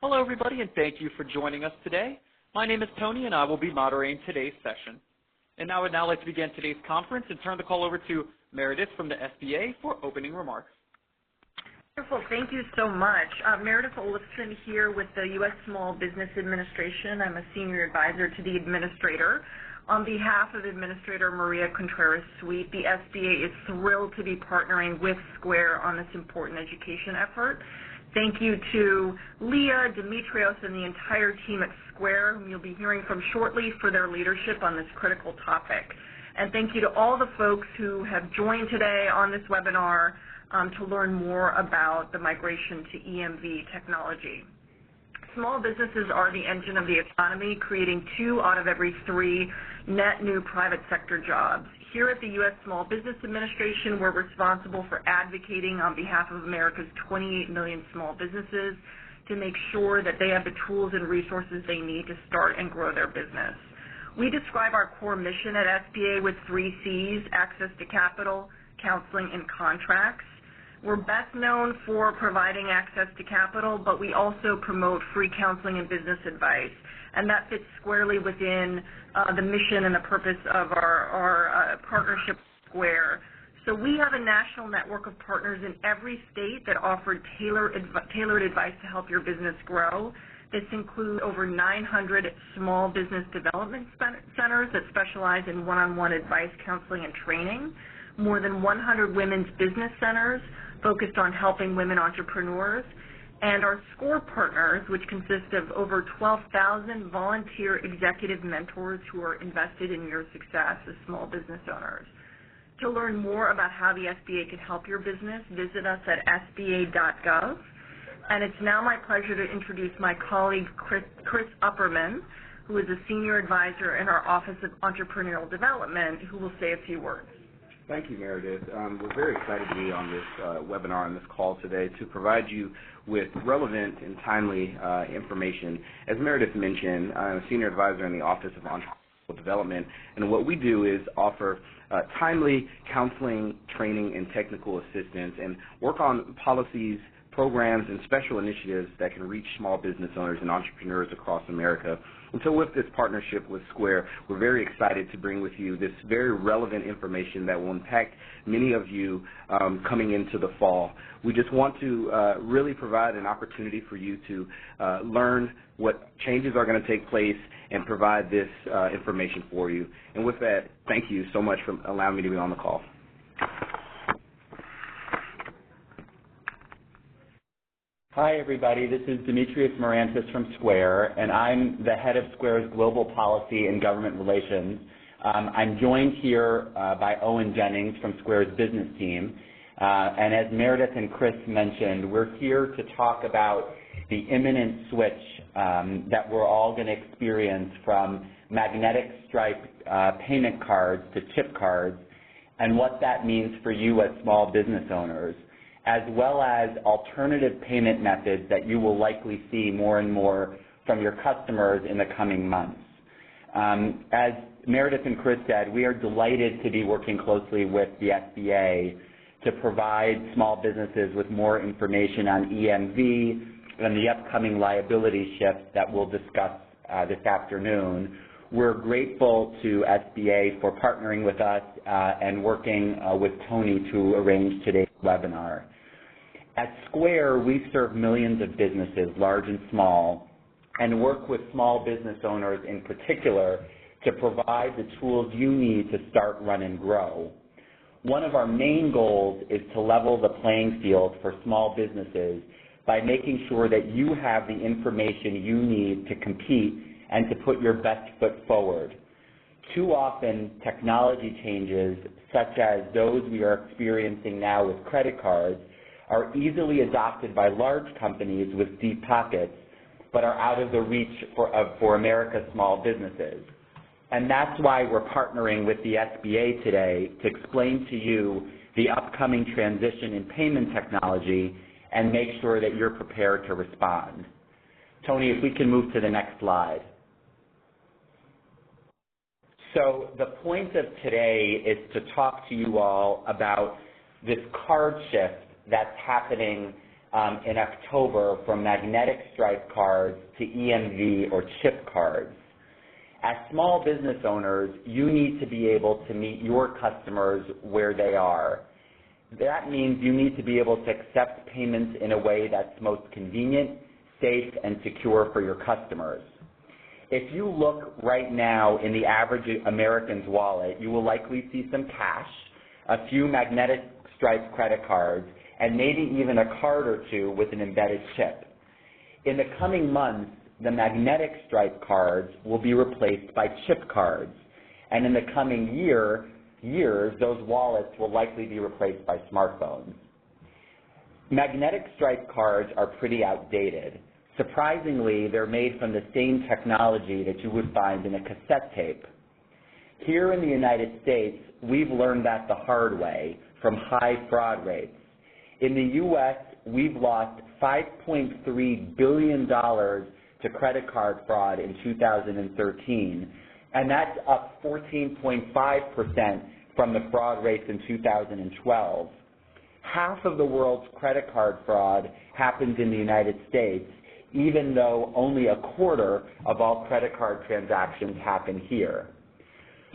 Hello, everybody, and thank you for joining us today. My name is Tony, and I will be moderating today's session. And I would now like to begin today's conference and turn the call over to Meredith from the SBA for opening remarks. Wonderful. Thank you so much. Meredith Olafson here with the U.S. Small Business Administration. I'm a senior advisor to the administrator. On behalf of Administrator Maria Contreras-Sweet, the SBA is thrilled to be partnering with Square on this important education effort. Thank you to Leah, Demetrios, and the entire team at Square, whom you'll be hearing from shortly, for their leadership on this critical topic. And thank you to all the folks who have joined today on this webinar to learn more about the migration to EMV technology. Small businesses are the engine of the economy, creating 2 out of every 3 net new private sector jobs. Here at the U.S. Small Business Administration, we're responsible for advocating on behalf of America's 28 million small businesses to make sure that they have the tools and resources they need to start and grow their business. We describe our core mission at SBA with 3 C's: access to capital, counseling, and contracts. We're best known for providing access to capital, but we also promote free counseling and business advice, and that fits squarely within the mission and the purpose of our partnership with Square. So we have a national network of partners in every state that offer tailored advice to help your business grow. This includes over 900 small business development centers that specialize in one-on-one advice, counseling, and training, more than 100 women's business centers focused on helping women entrepreneurs, and our SCORE partners, which consist of over 12,000 volunteer executive mentors who are invested in your success as small business owners. To learn more about how the SBA can help your business, visit us at sba.gov. And it's now my pleasure to introduce my colleague, Chris Upperman, who is a senior advisor in our Office of Entrepreneurial Development, who will say a few words. Thank you, Meredith. We're very excited to be on this webinar and this call today to provide you with relevant and timely information. As Meredith mentioned, I'm a senior advisor in the Office of Entrepreneurial Development, and what we do is offer timely counseling, training, and technical assistance and work on policies, programs, and special initiatives that can reach small business owners and entrepreneurs across America. And so with this partnership with Square, we're very excited to bring with you this very relevant information that will impact many of you coming into the fall. We just want to really provide an opportunity for you to learn what changes are going to take place and provide this information for you. And with that, thank you so much for allowing me to be on the call. Hi, everybody. This is Demetrios Morantis from Square, and I'm the head of Square's Global Policy and Government Relations. I'm joined here by Owen Jennings from Square's business team. And as Meredith and Chris mentioned, we're here to talk about the imminent switch that we're all going to experience from magnetic stripe payment cards to chip cards, and what that means for you as small business owners, as well as alternative payment methods that you will likely see more and more from your customers in the coming months. As Meredith and Chris said, we are delighted to be working closely with the SBA to provide small businesses with more information on EMV and the upcoming liability shift that we'll discuss this afternoon. We're grateful to SBA for partnering with us and working with Tony to arrange today's webinar. At Square, we serve millions of businesses, large and small, and work with small business owners in particular to provide the tools you need to start, run, and grow. One of our main goals is to level the playing field for small businesses by making sure that you have the information you need to compete and to put your best foot forward. Too often, technology changes, such as those we are experiencing now with credit cards, are easily adopted by large companies with deep pockets, but are out of the reach for America's small businesses. And that's why we're partnering with the SBA today to explain to you the upcoming transition in payment technology and make sure that you're prepared to respond. Tony, if we can move to the next slide. So the point of today is to talk to you all about this card shift that's happening in October from magnetic stripe cards to EMV or chip cards. As small business owners, you need to be able to meet your customers where they are. That means you need to be able to accept payments in a way that's most convenient, safe, and secure for your customers. If you look right now in the average American's wallet, you will likely see some cash, a few magnetic stripe credit cards, and maybe even a card or two with an embedded chip. In the coming months, the magnetic stripe cards will be replaced by chip cards, and in the coming years, those wallets will likely be replaced by smartphones. Magnetic stripe cards are pretty outdated. Surprisingly, they're made from the same technology that you would find in a cassette tape. Here in the United States, we've learned that the hard way from high fraud rates. In the U.S., we've lost $5.3 billion to credit card fraud in 2013, and that's up 14.5% from the fraud rates in 2012. Half of the world's credit card fraud happens in the United States, even though only a quarter of all credit card transactions happen here.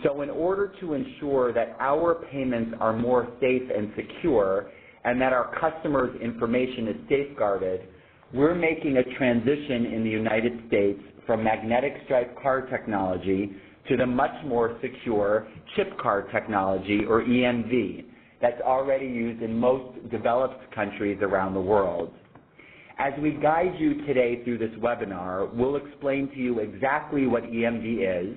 So in order to ensure that our payments are more safe and secure and that our customers' information is safeguarded, we're making a transition in the United States from magnetic stripe card technology to the much more secure chip card technology, or EMV, that's already used in most developed countries around the world. As we guide you today through this webinar, we'll explain to you exactly what EMV is,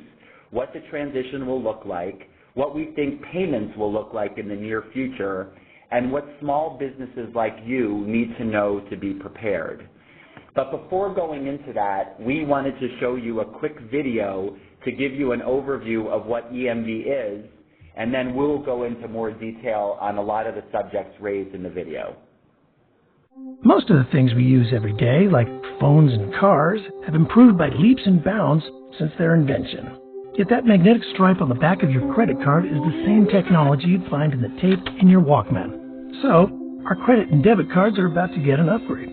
what the transition will look like, what we think payments will look like in the near future, and what small businesses like you need to know to be prepared. But before going into that, we wanted to show you a quick video to give you an overview of what EMV is, and then we'll go into more detail on a lot of the subjects raised in the video. Most of the things we use every day, like phones and cars, have improved by leaps and bounds since their invention. Yet that magnetic stripe on the back of your credit card is the same technology you'd find in the tape in your Walkman. So, our credit and debit cards are about to get an upgrade.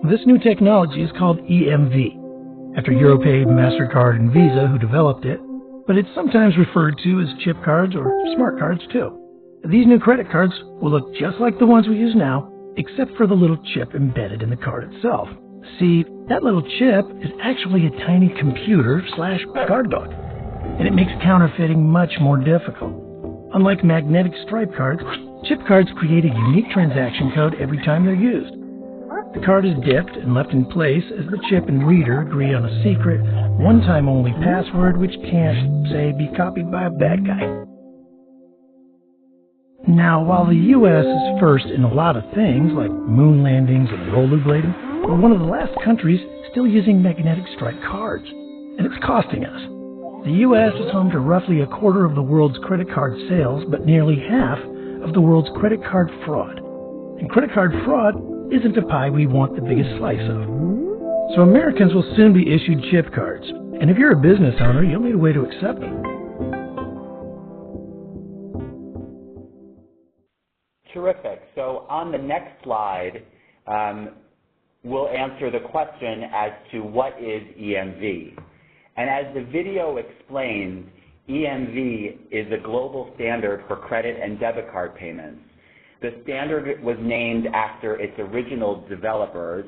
This new technology is called EMV, after Europay, MasterCard, and Visa, who developed it, but it's sometimes referred to as chip cards or smart cards too. These new credit cards will look just like the ones we use now, except for the little chip embedded in the card itself. See, that little chip is actually a tiny computer/card dog, and it makes counterfeiting much more difficult. Unlike magnetic stripe cards, chip cards create a unique transaction code every time they're used. The card is dipped and left in place as the chip and reader agree on a secret, one-time only password which can't, say, be copied by a bad guy. Now, while the U.S. is first in a lot of things, like moon landings and rollerblading, we're one of the last countries still using magnetic stripe cards, and it's costing us. The U.S. is home to roughly a quarter of the world's credit card sales, but nearly half of the world's credit card fraud. And credit card fraud isn't a pie we want the biggest slice of. So Americans will soon be issued chip cards, and if you're a business owner, you'll need a way to accept them. Terrific. So on the next slide, we'll answer the question as to what is EMV. And as the video explains, EMV is a global standard for credit and debit card payments. The standard was named after its original developers,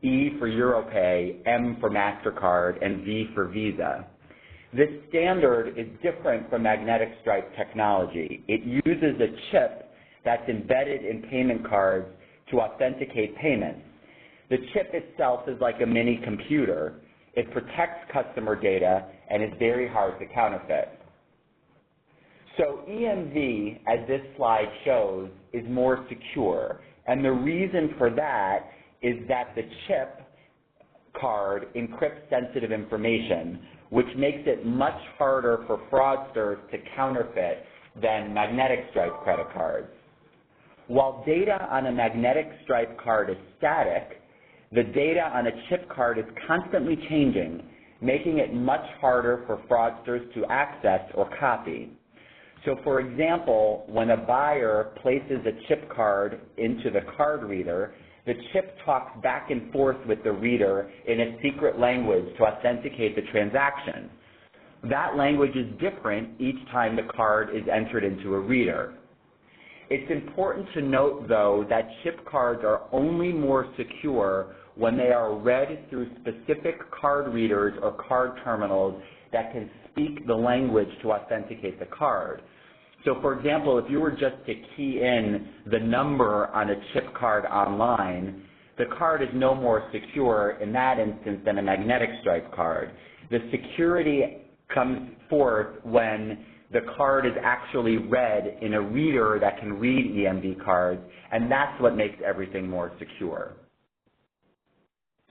E for Europay, M for MasterCard, and V for Visa. This standard is different from magnetic stripe technology. It uses a chip that's embedded in payment cards to authenticate payments. The chip itself is like a mini computer. It protects customer data and is very hard to counterfeit. So EMV, as this slide shows, is more secure. And the reason for that is that the chip card encrypts sensitive information, which makes it much harder for fraudsters to counterfeit than magnetic stripe credit cards. While data on a magnetic stripe card is static, the data on a chip card is constantly changing, making it much harder for fraudsters to access or copy. So for example, when a buyer places a chip card into the card reader, the chip talks back and forth with the reader in a secret language to authenticate the transaction. That language is different each time the card is entered into a reader. It's important to note, though, that chip cards are only more secure when they are read through specific card readers or card terminals that can speak the language to authenticate the card. So, for example, if you were just to key in the number on a chip card online, the card is no more secure in that instance than a magnetic stripe card. The security comes forth when the card is actually read in a reader that can read EMV cards, and that's what makes everything more secure.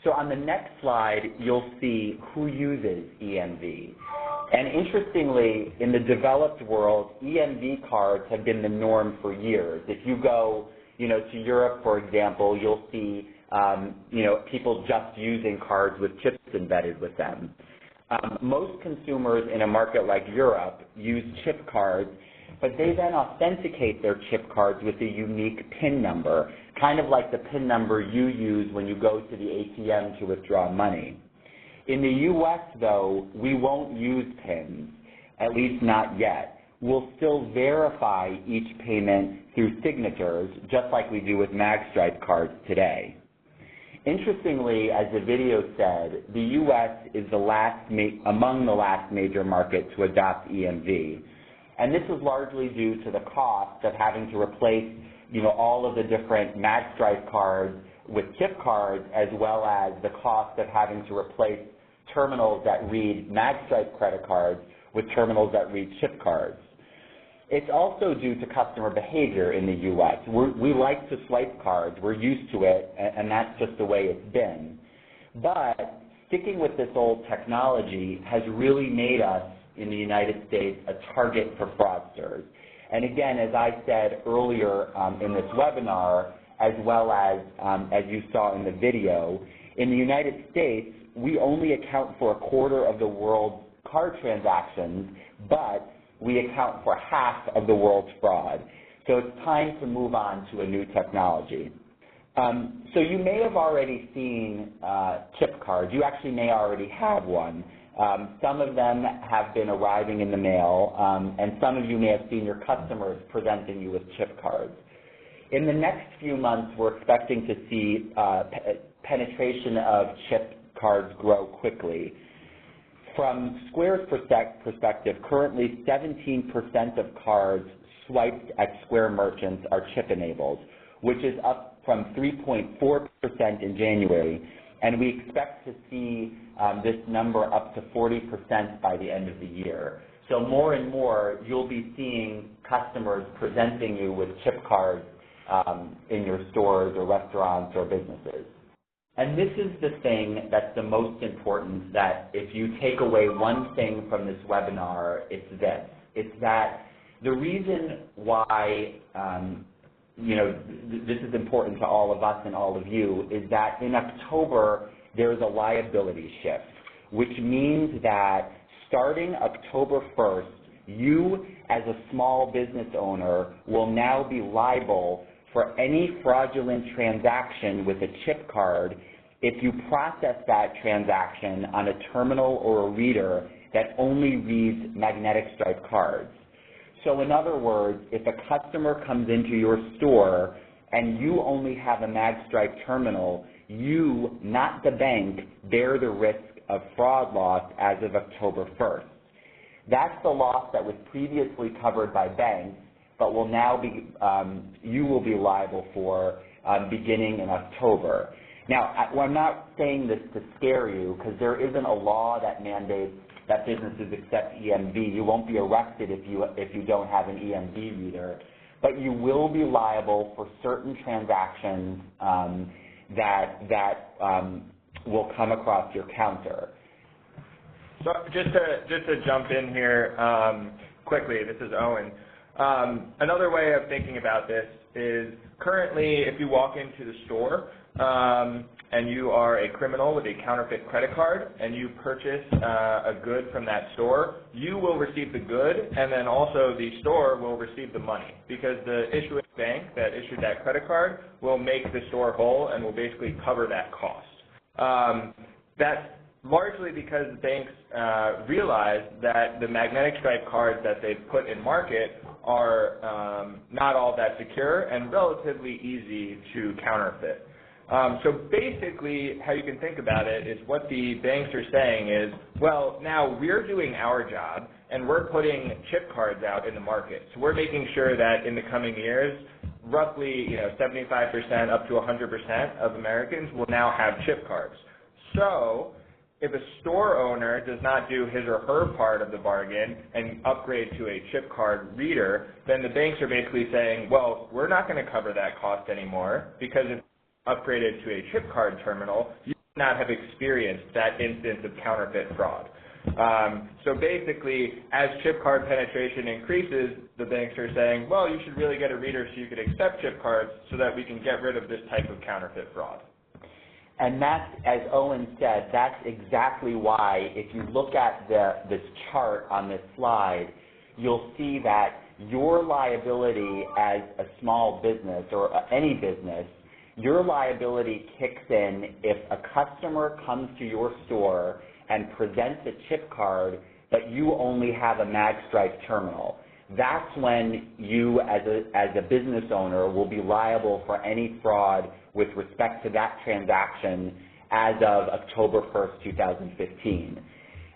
So on the next slide, you'll see who uses EMV. And interestingly, in the developed world, EMV cards have been the norm for years. If you go, to Europe, for example, you'll see, people just using cards with chips embedded with them. Most consumers in a market like Europe use chip cards, but they then authenticate their chip cards with a unique PIN number, kind of like the PIN number you use when you go to the ATM to withdraw money. In the U.S., though, we won't use PINs, at least not yet. We'll still verify each payment through signatures, just like we do with magstripe cards today. Interestingly, as the video said, the U.S. is among the last major markets to adopt EMV. And this is largely due to the cost of having to replace, all of the different magstripe cards with chip cards, as well as the cost of having to replace terminals that read magstripe credit cards with terminals that read chip cards. It's also due to customer behavior in the U.S. We like to swipe cards. We're used to it, and that's just the way it's been. But sticking with this old technology has really made us, in the United States, a target for fraudsters. And again, as I said earlier in this webinar, as well as you saw in the video, in the United States, we only account for a quarter of the world's card transactions, but we account for half of the world's fraud. So it's time to move on to a new technology. So you may have already seen chip cards. You actually may already have one. Some of them have been arriving in the mail, and some of you may have seen your customers presenting you with chip cards. In the next few months, we're expecting to see penetration of chip cards grow quickly. From Square's perspective, currently 17% of cards swiped at Square merchants are chip-enabled, which is up from 3.4% in January, and we expect to see this number up to 40% by the end of the year. So more and more, you'll be seeing customers presenting you with chip cards in your stores or restaurants or businesses. And this is the thing that's the most important, that if you take away one thing from this webinar, it's this. It's that the reason why this is important to all of us and all of you is that in October, there is a liability shift, which means that starting October 1st, you as a small business owner will now be liable for any fraudulent transaction with a chip card if you process that transaction on a terminal or a reader that only reads magnetic stripe cards. So in other words, if a customer comes into your store and you only have a magstripe terminal, you, not the bank, bear the risk of fraud loss as of October 1st. That's the loss that was previously covered by banks, but will now be, you will be liable for beginning in October. Now, I'm not saying this to scare you, because there isn't a law that mandates that businesses accept EMV. You won't be arrested if you don't have an EMV reader, but you will be liable for certain transactions that will come across your counter. So just to jump in here quickly, this is Owen. Another way of thinking about this is currently, if you walk into the store and you are a criminal with a counterfeit credit card and you purchase a good from that store, you will receive the good, and then also the store will receive the money, because the issuing bank that issued that credit card will make the store whole and will basically cover that cost. That's largely because banks realize that the magnetic stripe cards that they've put in market are not all that secure and relatively easy to counterfeit. So basically, how you can think about it is what the banks are saying is, well, now we're doing our job and we're putting chip cards out in the market. So we're making sure that in the coming years, roughly 75% up to 100% of Americans will now have chip cards. So if a store owner does not do his or her part of the bargain and upgrade to a chip card reader, then the banks are basically saying, well, we're not going to cover that cost anymore, because if upgraded to a chip card terminal, you would not have experienced that instance of counterfeit fraud. So basically, as chip card penetration increases, the banks are saying, well, you should really get a reader so you could accept chip cards so that we can get rid of this type of counterfeit fraud. And that's, as Owen said, that's exactly why, if you look at this chart on this slide, you'll see that your liability as a small business or any business, your liability kicks in if a customer comes to your store and presents a chip card, but you only have a magstripe terminal. That's when you, as a business owner, will be liable for any fraud with respect to that transaction as of October 1st, 2015.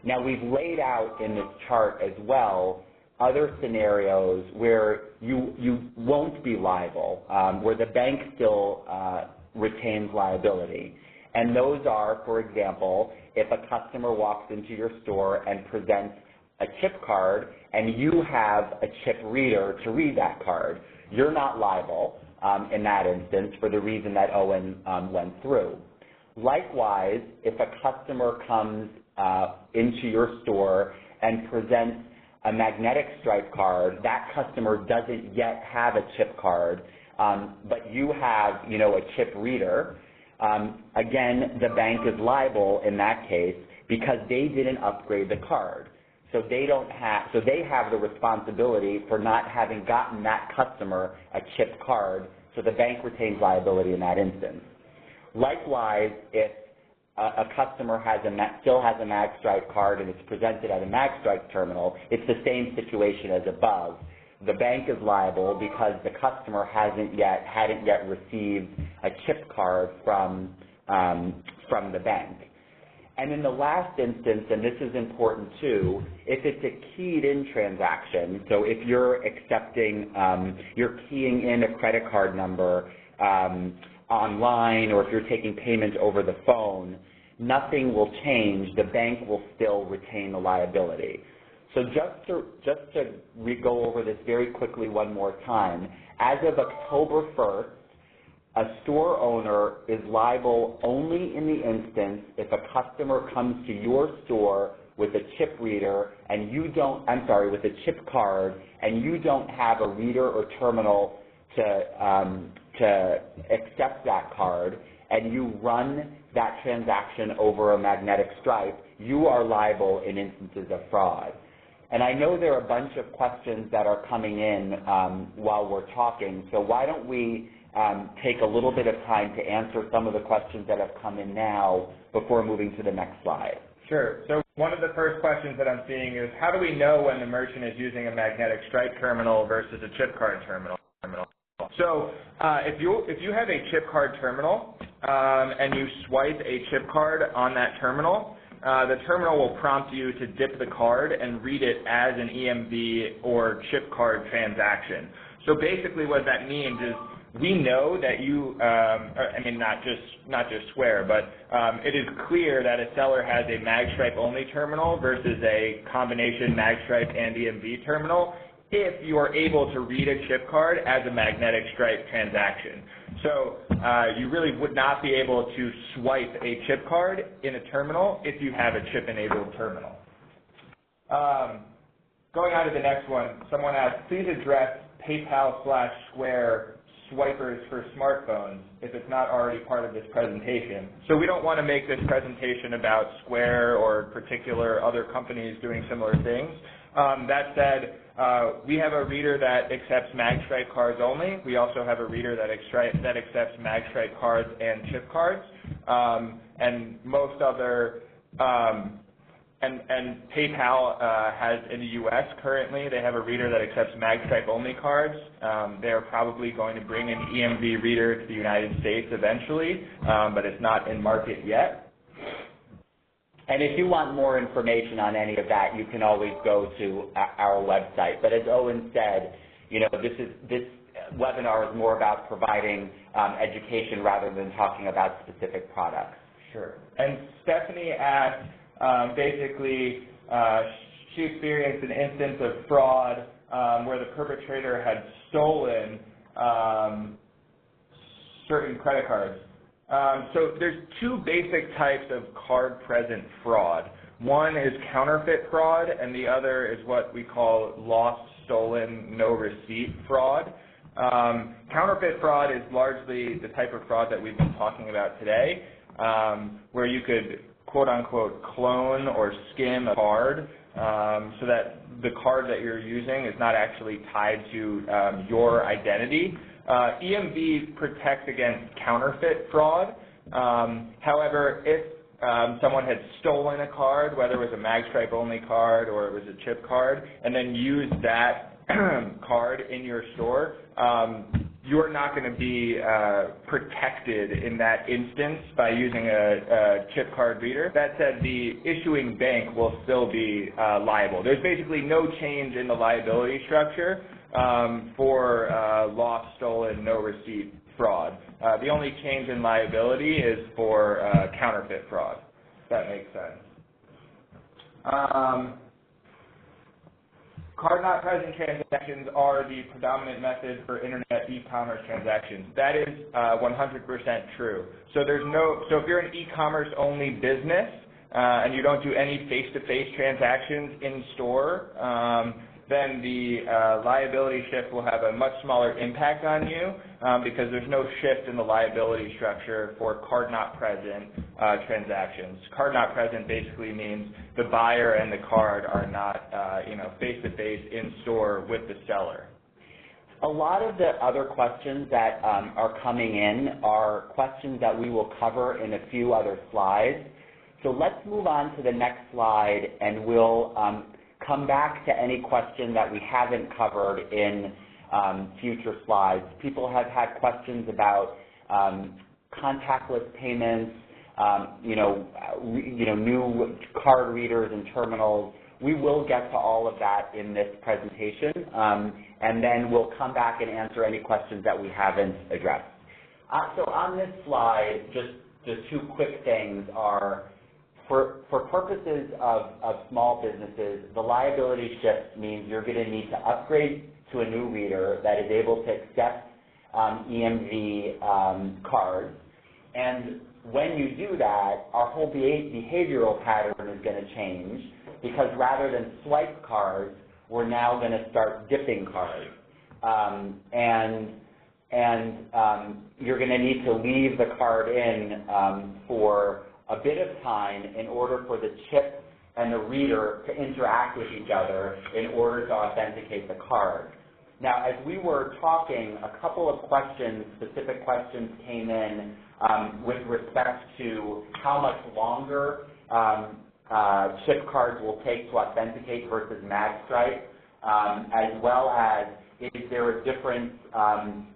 Now, we've laid out in this chart as well other scenarios where you won't be liable, where the bank still retains liability. And those are, for example, if a customer walks into your store and presents a chip card and you have a chip reader to read that card, you're not liable in that instance for the reason that Owen went through. Likewise, if a customer comes into your store and presents a magnetic stripe card, that customer doesn't yet have a chip card, but you have, a chip reader, again, the bank is liable in that case because they didn't upgrade the card. So they have the responsibility for not having gotten that customer a chip card, so the bank retains liability in that instance. Likewise, if a customer still has a magstripe card and it's presented at a magstripe terminal, it's the same situation as above. The bank is liable because the customer hadn't yet received a chip card from the bank. And in the last instance, and this is important too, if it's a keyed-in transaction, so if you're you're keying in a credit card number online, or if you're taking payment over the phone, nothing will change. The bank will still retain the liability. So just to go over this very quickly one more time, as of October 1st, a store owner is liable only in the instance if a customer comes to your store with a chip reader and with a chip card, and you don't have a reader or terminal to accept that card, and you run that transaction over a magnetic stripe, you are liable in instances of fraud. And I know there are a bunch of questions that are coming in while we're talking, so why don't we take a little bit of time to answer some of the questions that have come in now before moving to the next slide. Sure. So one of the first questions that I'm seeing is, how do we know when the merchant is using a magnetic stripe terminal versus a chip card terminal? So if you have a chip card terminal and you swipe a chip card on that terminal, the terminal will prompt you to dip the card and read it as an EMV or chip card transaction. So basically what that means is we know that you, not just swear, but it is clear that a seller has a magstripe only terminal versus a combination magstripe and EMV terminal if you are able to read a chip card as a magnetic stripe transaction. So you really would not be able to swipe a chip card in a terminal if you have a chip-enabled terminal. Going on to the next one, someone asked, please address PayPal/Square swipers for smartphones if it's not already part of this presentation. So we don't want to make this presentation about Square or particular other companies doing similar things. That said, we have a reader that accepts magstripe cards only. We also have a reader that accepts magstripe cards and chip cards. And most other and PayPal has in the U.S. currently, they have a reader that accepts magstripe only cards. They're probably going to bring an Emv reader to the United States eventually, but it's not in market yet. And if you want more information on any of that, you can always go to our website. But as Owen said, you know, this webinar is more about providing education rather than talking about specific products. Sure. And Stephanie asked, basically, she experienced an instance of fraud where the perpetrator had stolen certain credit cards. So there's two basic types of card-present fraud. One is counterfeit fraud, and the other is what we call lost, stolen, no receipt fraud. Counterfeit fraud is largely the type of fraud that we've been talking about today, where you could quote-unquote clone or skim a card so that the card that you're using is not actually tied to your identity. Emv protects against counterfeit fraud. However, if someone had stolen a card, whether it was a magstripe-only card or it was a chip card, and then used that card in your store, you're not going to be protected in that instance by using a chip card reader. That said, the issuing bank will still be liable. There's basically no change in the liability structure for lost, stolen, no receipt fraud. The only change in liability is for counterfeit fraud, if that makes sense. Card-not-present transactions are the predominant method for internet e-commerce transactions. That is 100% true. So if you're an e-commerce only business and you don't do any face-to-face transactions in store, then the liability shift will have a much smaller impact on you because there's no shift in the liability structure for card-not-present transactions. Card-not-present basically means the buyer and the card are not face-to-face in store with the seller. A lot of the other questions that are coming in are questions that we will cover in a few other slides. So let's move on to the next slide, and we'll come back to any question that we haven't covered in future slides. People have had questions about contactless payments, new card readers and terminals. We will get to all of that in this presentation, and then we'll come back and answer any questions that we haven't addressed. So on this slide, just two quick things are, for purposes of small businesses, the liability shift means you're going to need to upgrade to a new reader that is able to accept Emv cards. And when you do that, our whole behavioral pattern is going to change, because rather than swipe cards, we're now going to start dipping cards. You're going to need to leave the card in for a bit of time in order for the chip and the reader to interact with each other in order to authenticate the card. Now, as we were talking, a couple of questions, specific questions came in with respect to how much longer chip cards will take to authenticate versus magstripe, as well as is there a difference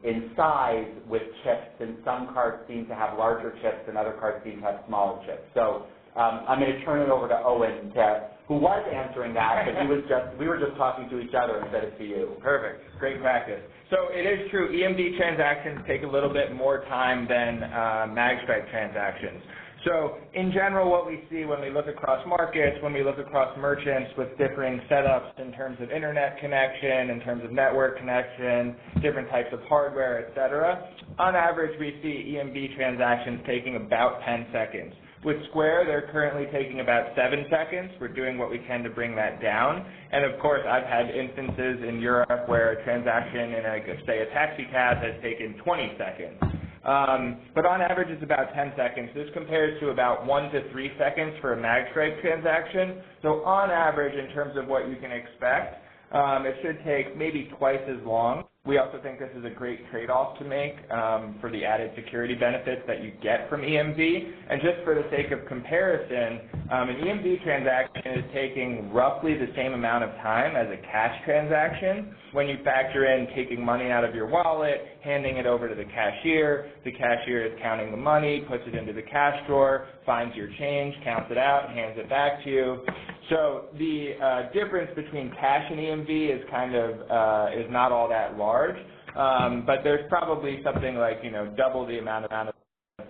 in size with chips, and some cards seem to have larger chips and other cards seem to have smaller chips. So I'm going to turn it over to Owen, who was answering that, but we were just talking to each other instead of to you. Perfect. Great practice. So it is true, Emv transactions take a little bit more time than magstripe transactions. So in general, what we see when we look across markets, when we look across merchants with differing setups in terms of internet connection, in terms of network connection, different types of hardware, et cetera, on average we see Emv transactions taking about 10 seconds. With Square, they're currently taking about 7 seconds. We're doing what we can to bring that down. And of course, I've had instances in Europe where a transaction in, say, a taxi cab has taken 20 seconds. But on average, it's about 10 seconds. This compares to about 1 to 3 seconds for a magstripe transaction. So on average, in terms of what you can expect, it should take maybe twice as long. We also think this is a great trade-off to make for the added security benefits that you get from EMV. And just for the sake of comparison, an EMV transaction is taking roughly the same amount of time as a cash transaction. When you factor in taking money out of your wallet, handing it over to the cashier is counting the money, puts it into the cash drawer, finds your change, counts it out, hands it back to you. So the difference between cash and EMV is kind of is not all that large, but there's probably something like double the amount of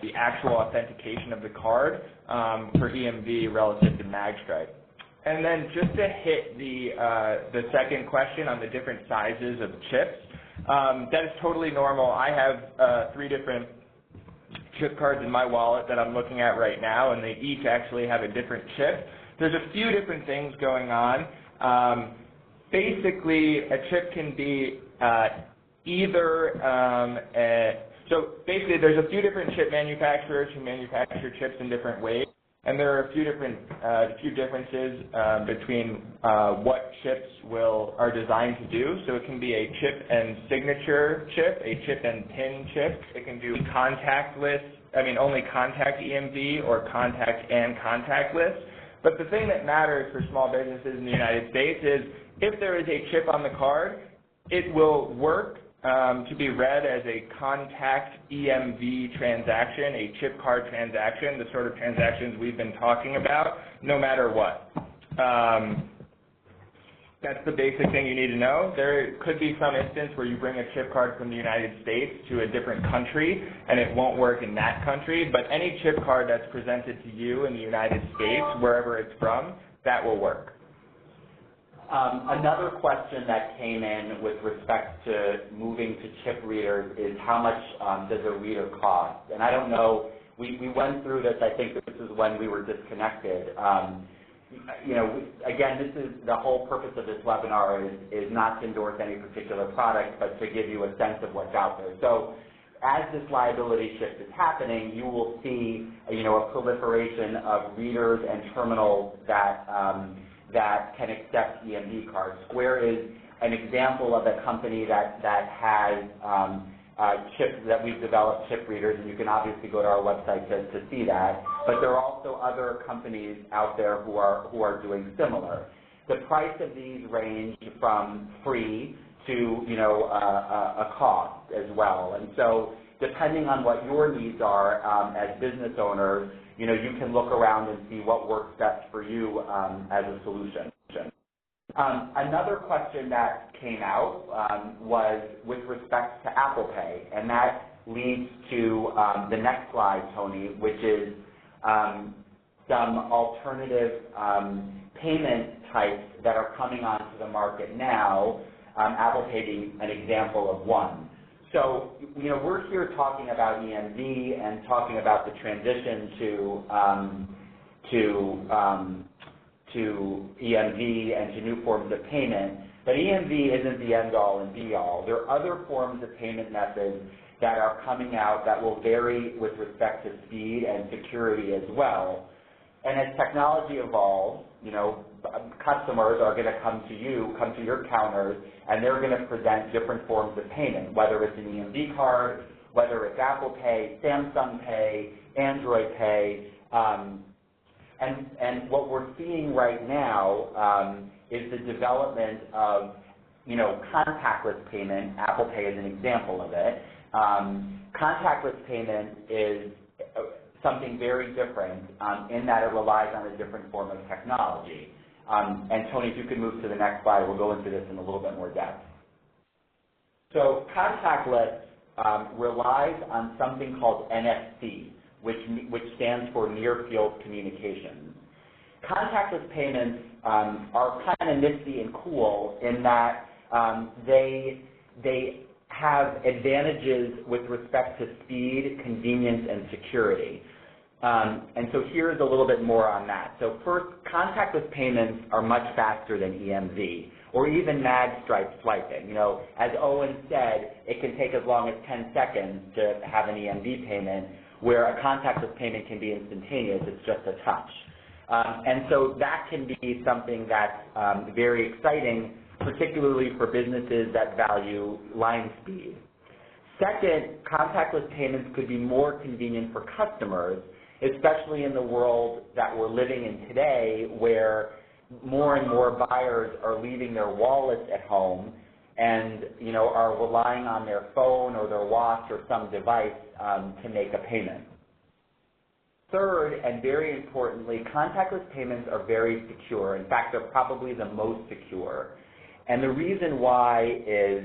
the actual authentication of the card for EMV relative to magstripe. And then just to hit the second question on the different sizes of chips, that is totally normal. I have 3 different chip cards in my wallet that I'm looking at right now, and they each actually have a different chip. There's a few different things going on. Basically, a chip can be so basically there's a few different chip manufacturers who manufacture chips in different ways, and there are a few differences between what chips are designed to do. So it can be a chip and signature chip, a chip and pin chip. It can do only contact EMV or contact and contactless. But the thing that matters for small businesses in the United States is if there is a chip on the card, it will work to be read as a contact EMV transaction, a chip card transaction, the sort of transactions we've been talking about, no matter what. That's the basic thing you need to know. There could be some instance where you bring a chip card from the United States to a different country and it won't work in that country, but any chip card that's presented to you in the United States, wherever it's from, that will work. Another question that came in with respect to moving to chip readers is how much does a reader cost? And I don't know, we went through this, I think this is when we were disconnected. Again, this is the whole purpose of this webinar is not to endorse any particular product, but to give you a sense of what's out there. So as this liability shift is happening, you will see, a proliferation of readers and terminals that can accept EMV cards. Square is an example of a company that has chips that we've developed, chip readers, and you can obviously go to our website to see that. But there are also other companies out there who are doing similar. The price of these range from free to a cost as well. And so depending on what your needs are as business owners, you can look around and see what works best for you as a solution. Another question that came out was with respect to Apple Pay, and that leads to the next slide, Tony, which is some alternative payment types that are coming onto the market now, Apple Pay being an example of one. So, we're here talking about EMV and talking about the transition to EMV and to new forms of payment, but EMV isn't the end-all and be-all. There are other forms of payment methods that are coming out that will vary with respect to speed and security as well. And as technology evolves, customers are going to come to your counters, and they're going to present different forms of payment, whether it's an EMV card, whether it's Apple Pay, Samsung Pay, Android Pay. And what we're seeing right now is the development of, contactless payment. Apple Pay is an example of it. Contactless payment is something very different in that it relies on a different form of technology. And Tony, if you could move to the next slide, we'll go into this in a little bit more depth. So contactless relies on something called NFC, which stands for Near Field Communications. Contactless payments are kind of nifty and cool in that they have advantages with respect to speed, convenience, and security. And so here's a little bit more on that. So first, contactless payments are much faster than EMV, or even mag stripe swiping. You know, as Owen said, it can take as long as 10 seconds to have an EMV payment, where a contactless payment can be instantaneous. It's just a touch. And so that can be something that's very exciting, particularly for businesses that value line speed. Second, contactless payments could be more convenient for customers, especially in the world that we're living in today, where more and more buyers are leaving their wallets at home and, you know, are relying on their phone or their watch or some device to make a payment. Third, and very importantly, contactless payments are very secure. In fact, they're probably the most secure. And the reason why is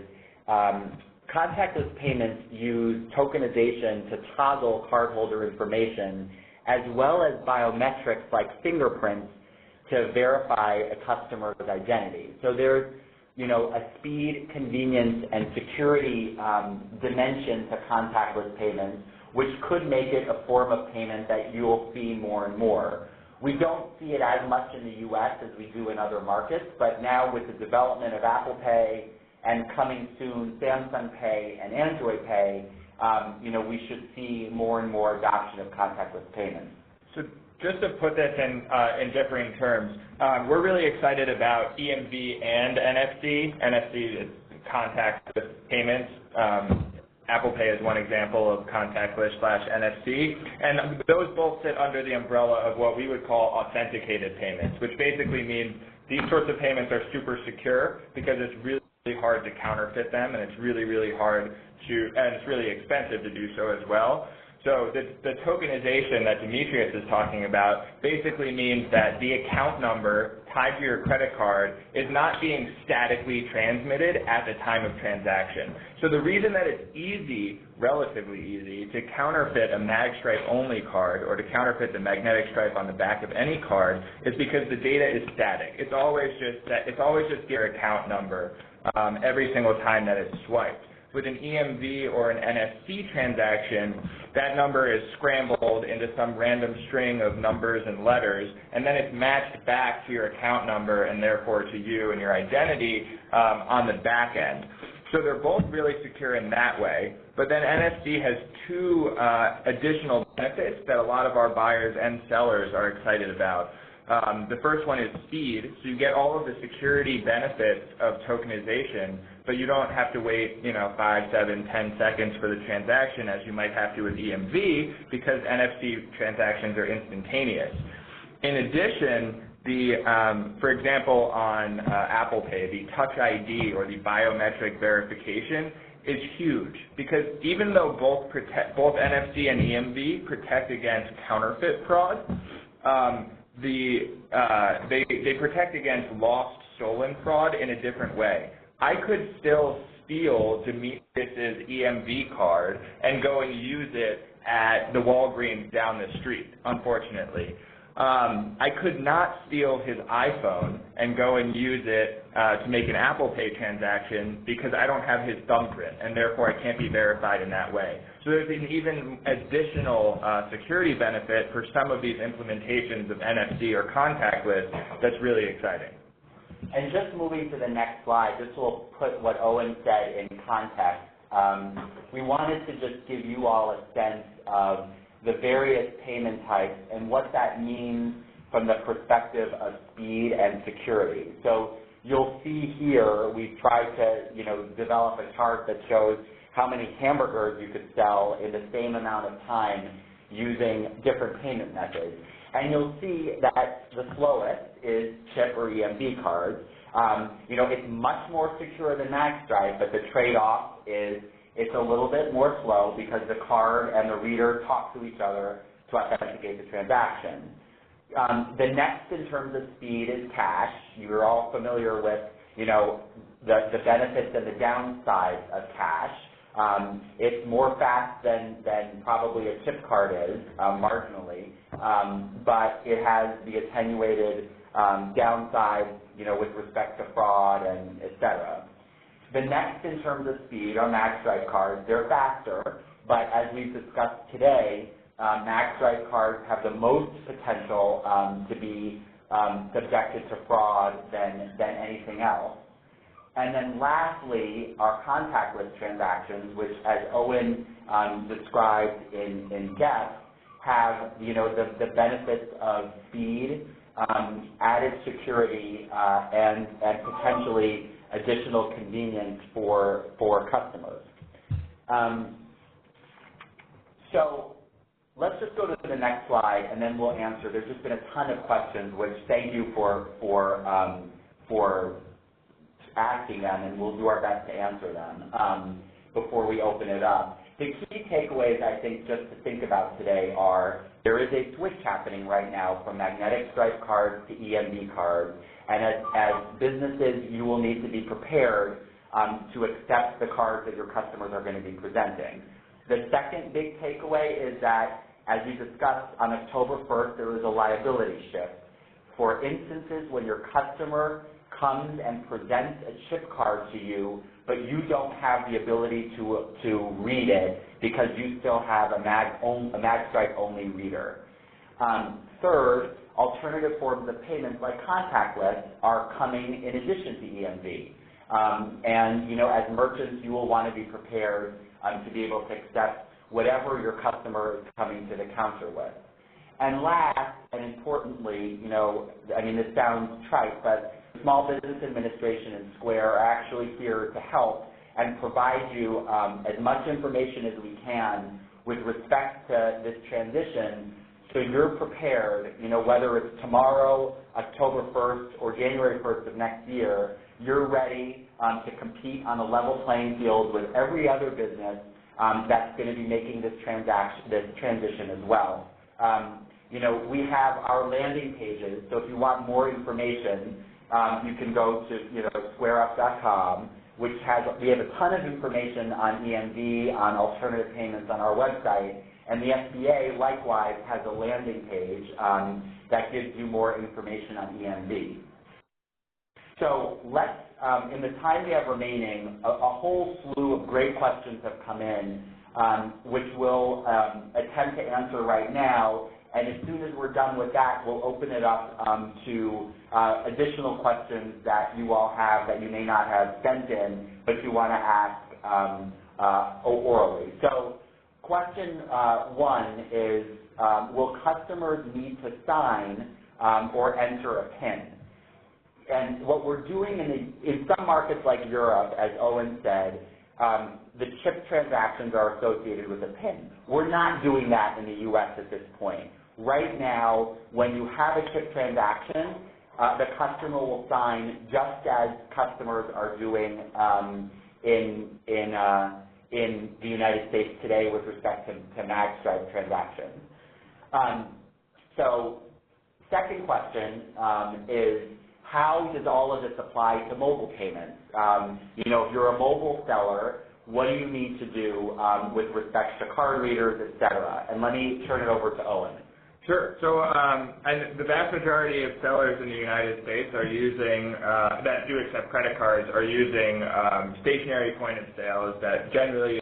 contactless payments use tokenization to toggle cardholder information, as well as biometrics like fingerprints to verify a customer's identity. So there's, you know, a speed, convenience, and security dimension to contactless payments, which could make it a form of payment that you'll see more and more. We don't see it as much in the U.S. as we do in other markets, but now with the development of Apple Pay and coming soon Samsung Pay and Android Pay, you know, we should see more and more adoption of contactless payments. So just to put this in differing terms, we're really excited about EMV and NFC. NFC is contactless payments. Apple Pay is one example of contactless/NFC, and those both sit under the umbrella of what we would call authenticated payments, which basically means these sorts of payments are super secure because it's really hard to counterfeit them, and it's really hard to, and it's really expensive to do so as well. So the tokenization that Demetrius is talking about basically means that the account number tied to your credit card is not being statically transmitted at the time of transaction. So the reason that it's easy, relatively easy, to counterfeit a mag stripe only card or to counterfeit the magnetic stripe on the back of any card is because the data is static. It's always just your account number every single time that it's swiped. With an EMV or an NFC transaction, that number is scrambled into some random string of numbers and letters, and then it's matched back to your account number and therefore to you and your identity on the back end. So they're both really secure in that way, but then NFC has two additional benefits that a lot of our buyers and sellers are excited about. The first one is speed, so you get all of the security benefits of tokenization, but you don't have to wait, you know, 5, 7, 10 seconds for the transaction as you might have to with EMV because NFC transactions are instantaneous. In addition, for example, on Apple Pay, the Touch ID or the biometric verification is huge because even though both NFC and EMV protect against counterfeit fraud, they protect against lost, stolen fraud in a different way. I could still steal Demetrius's EMV card and go and use it at the Walgreens down the street, unfortunately. I could not steal his iPhone and go and use it to make an Apple Pay transaction because I don't have his thumbprint, and therefore I can't be verified in that way. So there's an even additional security benefit for some of these implementations of NFC or contactless that's really exciting. And just moving to the next slide, this will put what Owen said in context. We wanted to just give you all a sense of the various payment types and what that means from the perspective of speed and security. So you'll see here we've tried to, you know, develop a chart that shows how many hamburgers you could sell in the same amount of time using different payment methods. And you'll see that the slowest is chip or EMV cards. You know, it's much more secure than magstripe, but the trade-off is it's a little bit more slow because the card and the reader talk to each other to authenticate the transaction. The next in terms of speed is cash. You're all familiar with, you know, the benefits and the downsides of cash. It's more fast than probably a chip card is, marginally, but it has the attenuated downsides, you know, with respect to fraud and et cetera. The next in terms of speed are magstripe cards. They're faster, but as we've discussed today, magstripe cards have the most potential to be subjected to fraud than anything else. And then lastly, our contactless transactions, which as Owen described in depth, have the benefits of speed, added security, and potentially additional convenience for customers. So let's just go to the next slide, and then we'll answer. There's just been a ton of questions, which thank you for asking them, and we'll do our best to answer them before we open it up. The key takeaways, I think, just to think about today are there is a switch happening right now from magnetic stripe cards to EMV cards, and as businesses, you will need to be prepared to accept the cards that your customers are going to be presenting. The second big takeaway is that, as we discussed on October 1st, there is a liability shift. For instances when your customer comes and presents a chip card to you, but you don't have the ability to read it because you still have a magstripe only reader. Third, alternative forms of payments like contactless are coming in addition to EMV. And as merchants, you will want to be prepared to be able to accept whatever your customer is coming to the counter with. And last, and importantly, this sounds trite, but Small Business Administration and Square are actually here to help and provide you as much information as we can with respect to this transition, so you're prepared, whether it's tomorrow, October 1st, or January 1st of next year, you're ready to compete on a level playing field with every other business that's going to be making this transition as well. We have our landing pages, so if you want more information, you can go to squareup.com, which we have a ton of information on EMV, on alternative payments on our website, and the SBA likewise has a landing page that gives you more information on EMV. So let's, in the time we have remaining, a whole slew of great questions have come in, which we'll attempt to answer right now. And as soon as we're done with that, we'll open it up to additional questions that you all have that you may not have sent in, but you want to ask orally. So question one is, will customers need to sign or enter a PIN? And what we're doing in some markets like Europe, as Owen said, the chip transactions are associated with a PIN. We're not doing that in the U.S. at this point. Right now, when you have a chip transaction, the customer will sign just as customers are doing in the United States today with respect to magstripe transactions. So second question is, how does all of this apply to mobile payments? If you're a mobile seller, what do you need to do with respect to card readers, et cetera? And let me turn it over to Owen. Sure. So and the vast majority of sellers in the United States are using, that do accept credit cards, are using stationary point of sales that generally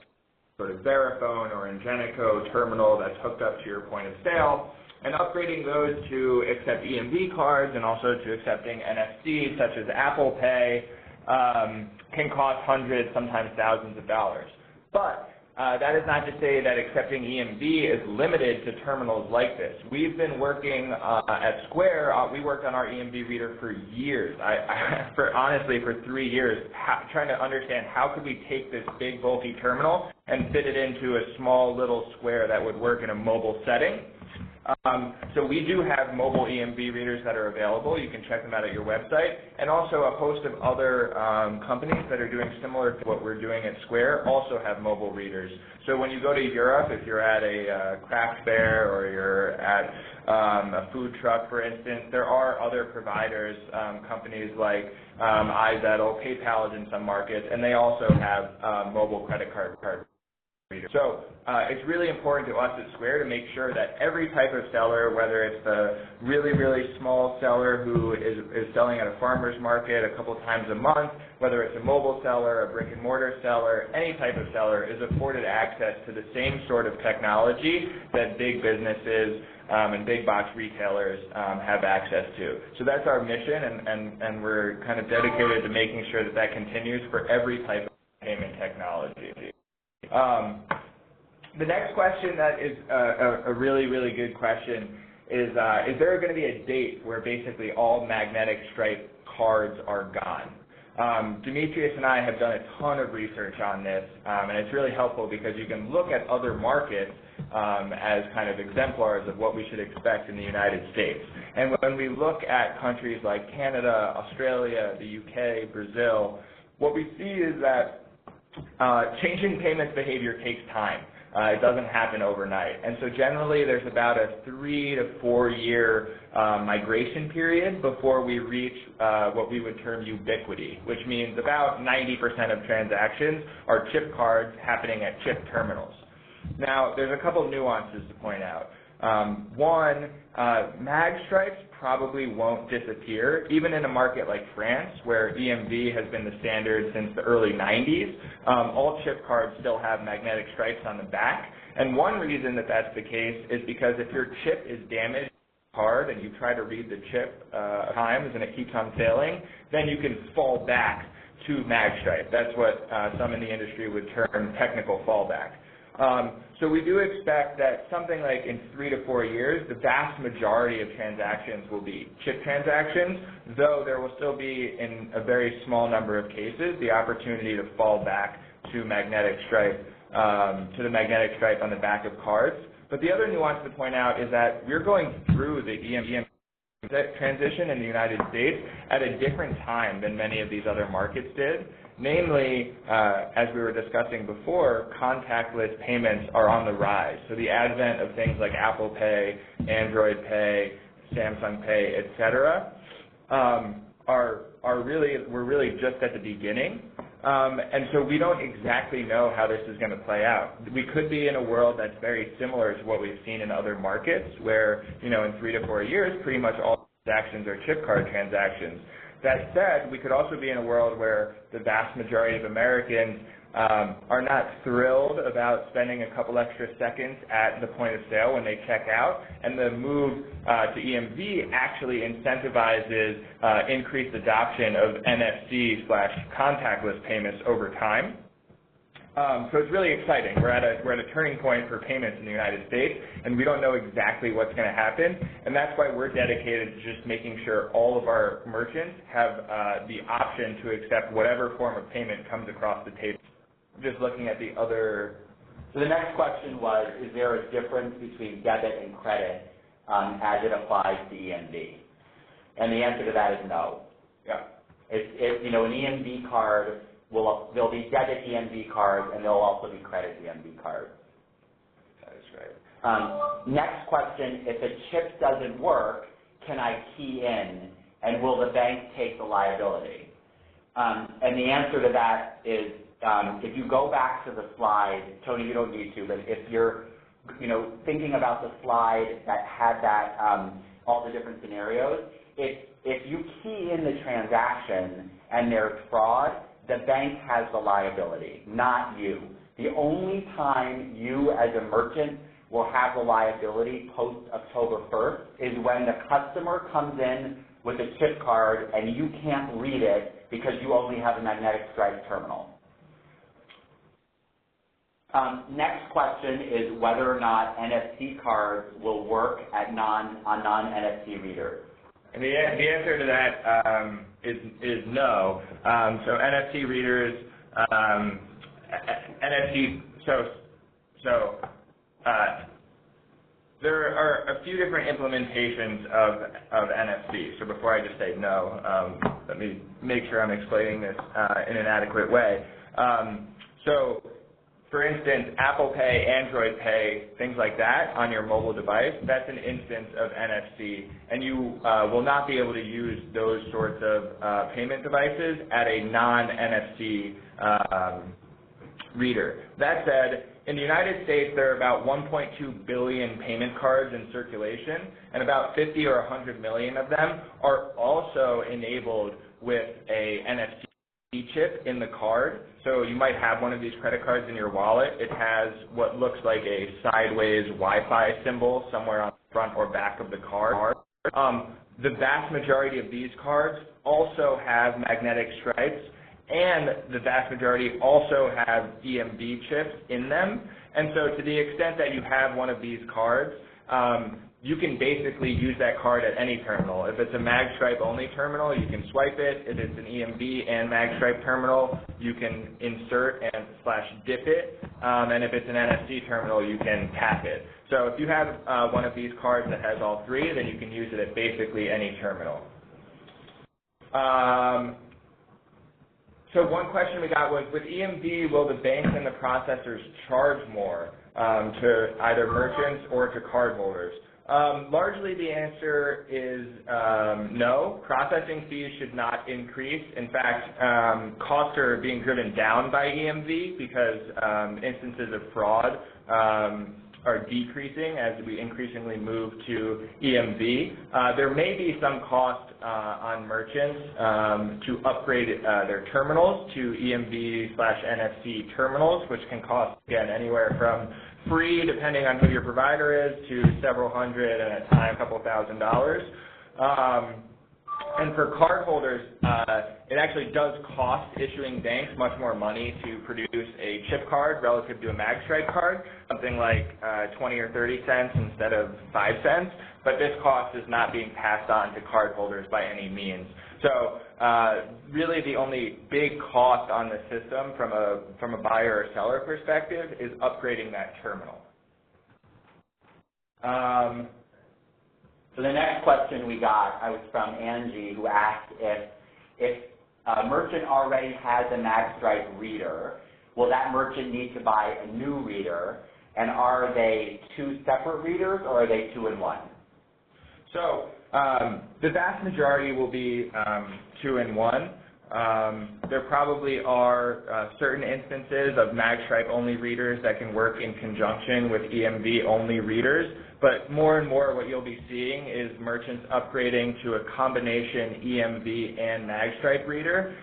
sort of Verifone or Ingenico terminal that's hooked up to your point of sale, and upgrading those to accept EMV cards and also to accepting NFC such as Apple Pay can cost hundreds, sometimes thousands of dollars. But that is not to say that accepting EMV is limited to terminals like this. We've been working at Square, we worked on our EMV reader for years, honestly for 3 years, trying to understand how could we take this big bulky terminal and fit it into a small little Square that would work in a mobile setting. So we do have mobile EMV readers that are available. You can check them out at your website. And also a host of other companies that are doing similar to what we're doing at Square also have mobile readers. So when you go to Europe, if you're at a craft fair or you're at a food truck, for instance, there are other providers, companies like Is Emv, PayPal is in some markets, and they also have mobile credit card. So it's really important to us at Square to make sure that every type of seller, whether it's the really, really small seller who is selling at a farmer's market a couple times a month, whether it's a mobile seller, a brick and mortar seller, any type of seller is afforded access to the same sort of technology that big businesses and big box retailers have access to. So that's our mission, and we're kind of dedicated to making sure that that continues for every type of payment technology. The next question that is a really, really good question is there going to be a date where basically all magnetic stripe cards are gone? Demetrius and I have done a ton of research on this, and it's really helpful because you can look at other markets as kind of exemplars of what we should expect in the United States. And when we look at countries like Canada, Australia, the UK, Brazil, what we see is that changing payments behavior takes time. It doesn't happen overnight. And so generally there's about a 3 to 4 year migration period before we reach what we would term ubiquity, which means about 90% of transactions are chip cards happening at chip terminals. Now, there's a couple of nuances to point out. One, mag stripes probably won't disappear, even in a market like France, where EMV has been the standard since the early 90s. All chip cards still have magnetic stripes on the back, and one reason that that's the case is because if your chip is damaged card and you try to read the chip times and it keeps on failing, then you can fall back to mag stripe. That's what some in the industry would term technical fallback. So we do expect that something like in 3 to 4 years, the vast majority of transactions will be chip transactions, though there will still be, in a very small number of cases, the opportunity to fall back to magnetic stripe, to the magnetic stripe on the back of cards. But the other nuance to point out is that we're going through the EMV transition in the United States at a different time than many of these other markets did. Namely, as we were discussing before, contactless payments are on the rise. So the advent of things like Apple Pay, Android Pay, Samsung Pay, etc., we're really just at the beginning. And so we don't exactly know how this is going to play out. We could be in a world that's very similar to what we've seen in other markets where, in 3 to 4 years, pretty much all transactions are chip card transactions. That said, we could also be in a world where the vast majority of Americans are not thrilled about spending a couple extra seconds at the point of sale when they check out, and the move to EMV actually incentivizes increased adoption of NFC/contactless payments over time. So it's really exciting. We're at a turning point for payments in the United States, and we don't know exactly what's going to happen, and that's why we're dedicated to just making sure all of our merchants have the option to accept whatever form of payment comes across the table. Just looking at the other. So the next question was, is there a difference between debit and credit as it applies to EMV? And the answer to that is no. Yeah. An EMV card, there'll be debit EMV cards, and there'll also be credit EMV cards. That is right. Next question, if a chip doesn't work, can I key in, and will the bank take the liability? And the answer to that is, if you go back to the slide, Tony, you don't need to, but if you're thinking about the slide that had that, all the different scenarios, if you key in the transaction and there's fraud, the bank has the liability, not you. The only time you as a merchant will have the liability post-October 1st is when the customer comes in with a chip card and you can't read it because you only have a magnetic stripe terminal. Next question is whether or not NFC cards will work on non-NFC readers. And the answer to that is no. So NFC readers, there are a few different implementations of NFC. So before I just say no, let me make sure I'm explaining this in an adequate way. So for instance, Apple Pay, Android Pay, things like that on your mobile device, that's an instance of NFC, and you will not be able to use those sorts of payment devices at a non-NFC reader. That said, In the United States, there are about 1.2 billion payment cards in circulation, and about 50 or 100 million of them are also enabled with a NFC chip in the card. So you might have one of these credit cards in your wallet. It has what looks like a sideways Wi-Fi symbol somewhere on the front or back of the card. The vast majority of these cards also have magnetic stripes, and the vast majority also have EMV chips in them. And so to the extent that you have one of these cards, you can basically use that card at any terminal. If it's a magstripe only terminal, you can swipe it. If it's an EMV and magstripe terminal, you can insert and /dip it. And if it's an NFC terminal, you can tap it. So if you have one of these cards that has all three, then you can use it at basically any terminal. So one question we got was, with EMV, will the banks and the processors charge more to either merchants or to cardholders? Largely the answer is no. Processing fees should not increase. In fact, costs are being driven down by EMV because instances of fraud are decreasing as we increasingly move to EMV. There may be some cost on merchants to upgrade their terminals to EMV/NFC terminals, which can cost, again, anywhere from free, depending on who your provider is, to several hundred and at times a couple $1,000s. And for cardholders, it actually does cost issuing banks much more money to produce a chip card relative to a magstripe card, something like 20 or 30 cents instead of 5 cents. But this cost is not being passed on to cardholders by any means. So really the only big cost on the system from a buyer or seller perspective is upgrading that terminal. So the next question we got was from Angie, who asked if a merchant already has a magstripe reader, will that merchant need to buy a new reader? And are they two separate readers, or are they two in one? So the vast majority will be two in one. There probably are certain instances of magstripe-only readers that can work in conjunction with EMV-only readers, but more and more what you'll be seeing is merchants upgrading to a combination EMV and magstripe reader.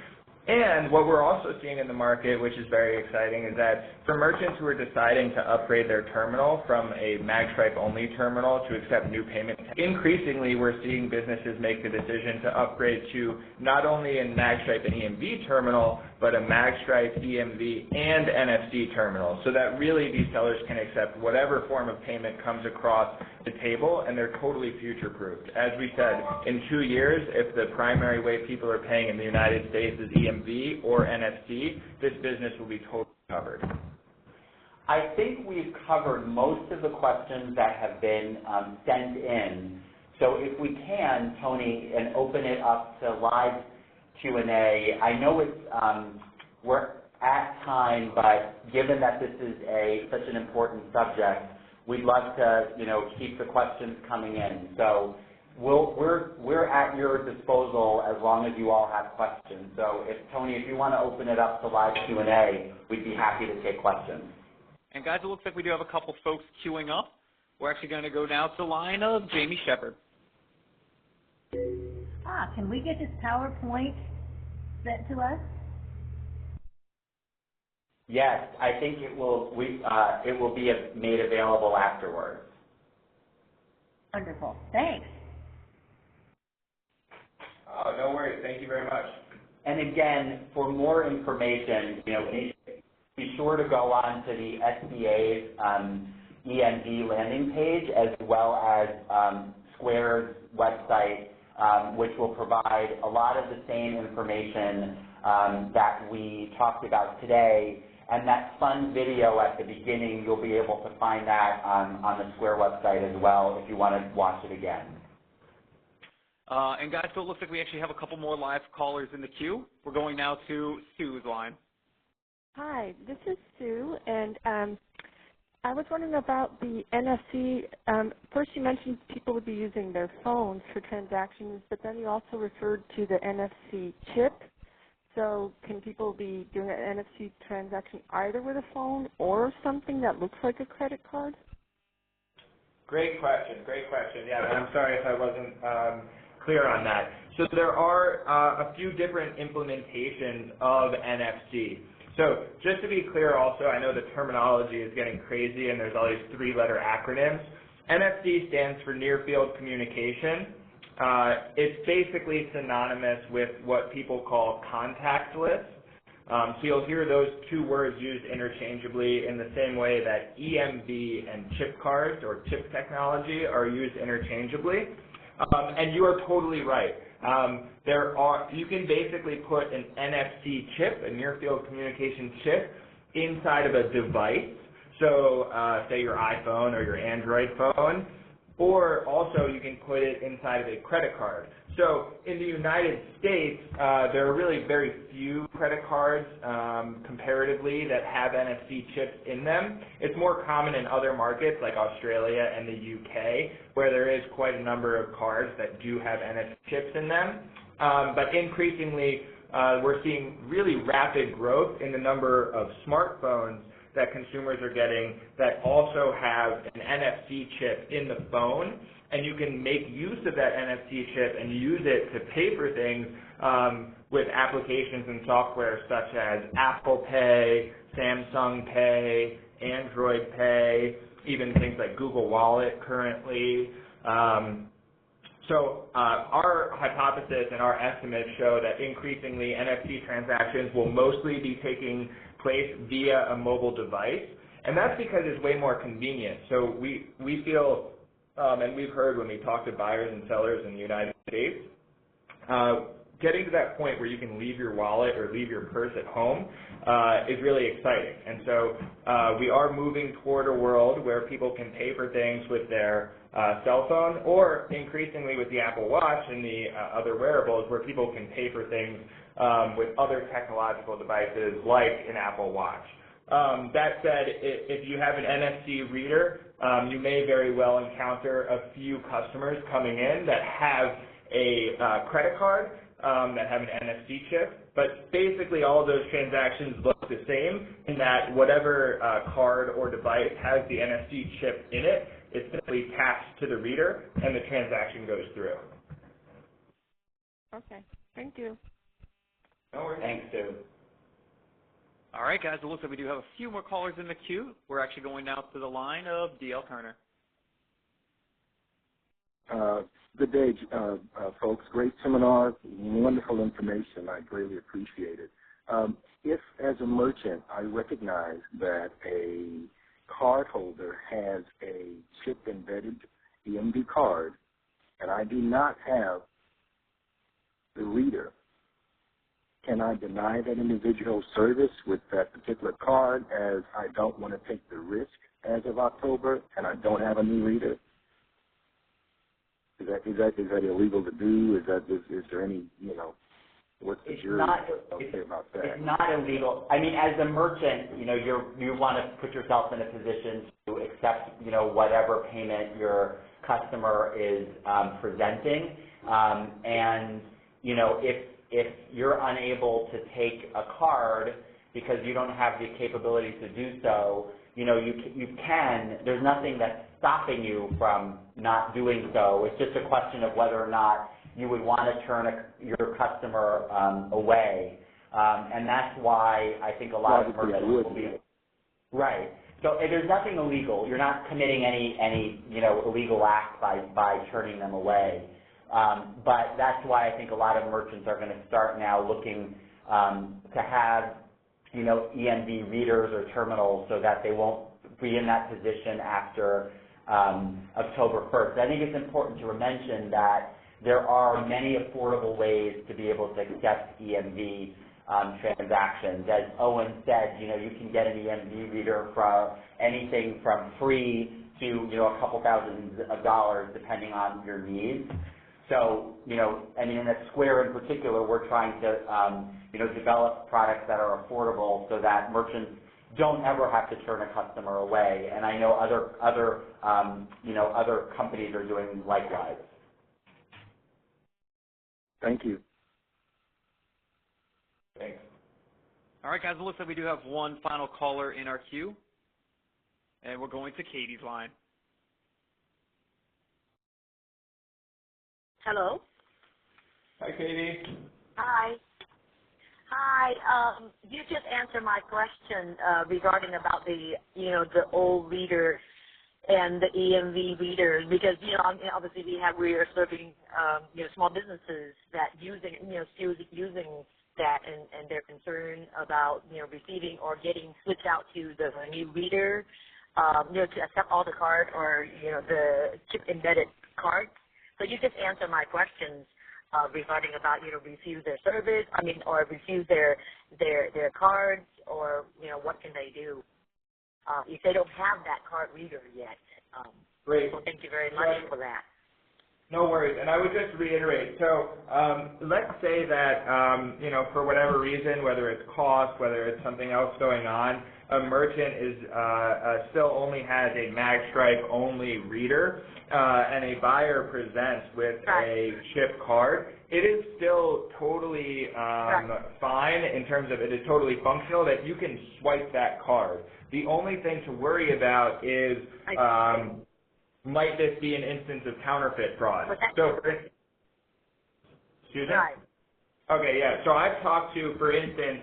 And what we're also seeing in the market, which is very exciting, is that for merchants who are deciding to upgrade their terminal from a magstripe-only terminal to accept new payment, increasingly we're seeing businesses make the decision to upgrade to not only a magstripe and EMV terminal, but a magstripe, EMV, and NFC terminal, so that really these sellers can accept whatever form of payment comes across the table, and they're totally future-proofed. As we said, in 2 years, if the primary way people are paying in the United States is EMV or NFC, this business will be totally covered. I think we've covered most of the questions that have been sent in. So if we can, Tony, and open it up to live Q&A. I know it's we're at time, but given that this is such an important subject, we'd love to keep the questions coming in. So we're at your disposal as long as you all have questions. So Tony, if you want to open it up to live Q&A, we'd be happy to take questions. And guys, it looks like we do have a couple folks queuing up. We're actually going to go now to the line of Jamie Shepard. Can we get this PowerPoint sent to us? Yes, I think it will be made available afterwards. Wonderful. Thanks. Oh, no worries. Thank you very much. And again, for more information, be sure to go on to the SBA's EMV landing page, as well as Square's website, which will provide a lot of the same information that we talked about today. And that fun video at the beginning, you'll be able to find that on the Square website as well if you want to watch it again. And guys, so it looks like we actually have a couple more live callers in the queue. We're going now to Sue's line. Hi, this is Sue, and I was wondering about the NFC. First, you mentioned people would be using their phones for transactions, but then you also referred to the NFC chip. So can people be doing an NFC transaction either with a phone or something that looks like a credit card? Great question. Yeah, and I'm sorry if I wasn't clear on that. So there are a few different implementations of NFC. So just to be clear also, I know the terminology is getting crazy and there's all these three-letter acronyms. NFC stands for Near Field Communication. It's basically synonymous with what people call contactless. So you'll hear those two words used interchangeably in the same way that EMV and chip cards or chip technology are used interchangeably. And you are totally right. You can basically put an NFC chip, a near field communication chip, inside of a device. So say your iPhone or your Android phone, or also you can put it inside of a credit card. So in the United States, there are really very few credit cards comparatively that have NFC chips in them. It's more common in other markets like Australia and the UK, where there is quite a number of cards that do have NFC chips in them. But increasingly, we're seeing really rapid growth in the number of smartphones that consumers are getting that also have an NFC chip in the phone, and you can make use of that NFC chip and use it to pay for things with applications and software such as Apple Pay, Samsung Pay, Android Pay, even things like Google Wallet currently. So our hypothesis and our estimates show that increasingly NFC transactions will mostly be taking place via a mobile device, and that's because it's way more convenient. So we feel, and we've heard when we talk to buyers and sellers in the United States, getting to that point where you can leave your wallet or leave your purse at home is really exciting. And so we are moving toward a world where people can pay for things with their cell phone, or increasingly with the Apple Watch and the other wearables, where people can pay for things with other technological devices like an Apple Watch. That said, if you have an NFC reader, you may very well encounter a few customers coming in that have a credit card that have an NFC chip, but basically all of those transactions look the same in that whatever card or device has the NFC chip in it, it's simply tapped to the reader and the transaction goes through. Okay, thank you. No worries. Thanks, Sue. All right, guys, it looks like we do have a few more callers in the queue. We're actually going now to the line of D.L. Turner. Good day, folks. Great seminar, wonderful information. I greatly appreciate it. If, as a merchant, I recognize that a cardholder has a chip embedded EMV card, and I do not have the reader, can I deny that individual service with that particular card, as I don't want to take the risk as of October and I don't have a new reader? Is that illegal to do? Is there any, what's the jury say about that? It's not illegal. I mean, as a merchant, you want to put yourself in a position to accept, whatever payment your customer is presenting. And, if you're unable to take a card because you don't have the capability to do so, you can. There's nothing that's stopping you from not doing so. It's just a question of whether or not you would want to turn your customer away. And that's why I think a lot of merchants will be right. So there's nothing illegal. You're not committing any illegal act by turning them away. But that's why I think a lot of merchants are going to start now looking to have, EMV readers or terminals so that they won't be in that position after October 1st. I think it's important to mention that there are many affordable ways to be able to accept EMV transactions. As Owen said, you can get an EMV reader from anything from free to, a couple $1,000s depending on your needs. So, and at Square in particular, we're trying to, develop products that are affordable so that merchants don't ever have to turn a customer away. And I know other companies are doing likewise. Thank you. Thanks. All right, guys, it looks like we do have one final caller in our queue, and we're going to Katie's line. Hello. Hi, Katie. Hi. You just answered my question regarding about the old reader and the EMV readers, because obviously we are serving small businesses that still using that, and they're concerned about receiving or getting switched out to the new reader, to accept all the card or the chip embedded cards. So you just answered my questions regarding about refuse their service, or refuse their cards, or what can they do if they don't have that card reader yet. Great. So thank you very much for that. No worries, and I would just reiterate, so let's say that, for whatever reason, whether it's cost, whether it's something else going on, a merchant is still only has a magstripe only reader, and a buyer presents with a chip card. It is still totally fine in terms of it is totally functional that you can swipe that card. The only thing to worry about is might this be an instance of counterfeit fraud? So, excuse me? Right. Okay, yeah. So I've talked to, for instance,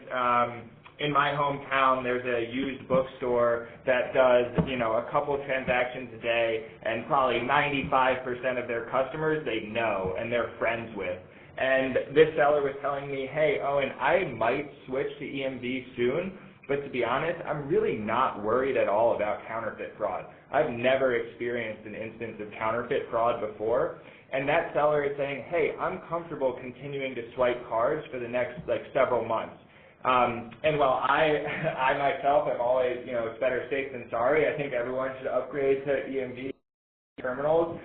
in my hometown, there's a used bookstore that does, a couple transactions a day, and probably 95% of their customers they know and they're friends with. And this seller was telling me, hey, Owen, I might switch to EMV soon, but to be honest, I'm really not worried at all about counterfeit fraud. I've never experienced an instance of counterfeit fraud before, and that seller is saying, hey, I'm comfortable continuing to swipe cards for the next several months. And while I myself am always, it's better safe than sorry, I think everyone should upgrade to EMV terminals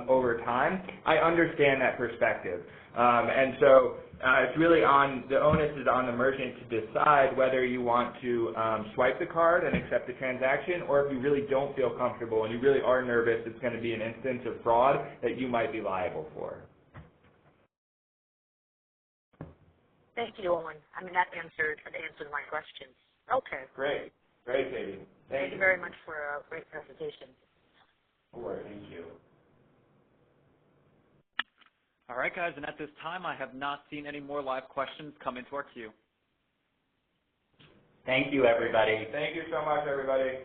over time. I understand that perspective. And so it's really the onus is on the merchant to decide whether you want to swipe the card and accept the transaction, or if you really don't feel comfortable and you really are nervous it's going to be an instance of fraud that you might be liable for. Thank you, Owen. That answered my questions. Okay. Great, Katie. Thank you very much for a great presentation. All right, thank you. All right, guys, and at this time, I have not seen any more live questions come into our queue. Thank you, everybody. Thank you so much, everybody.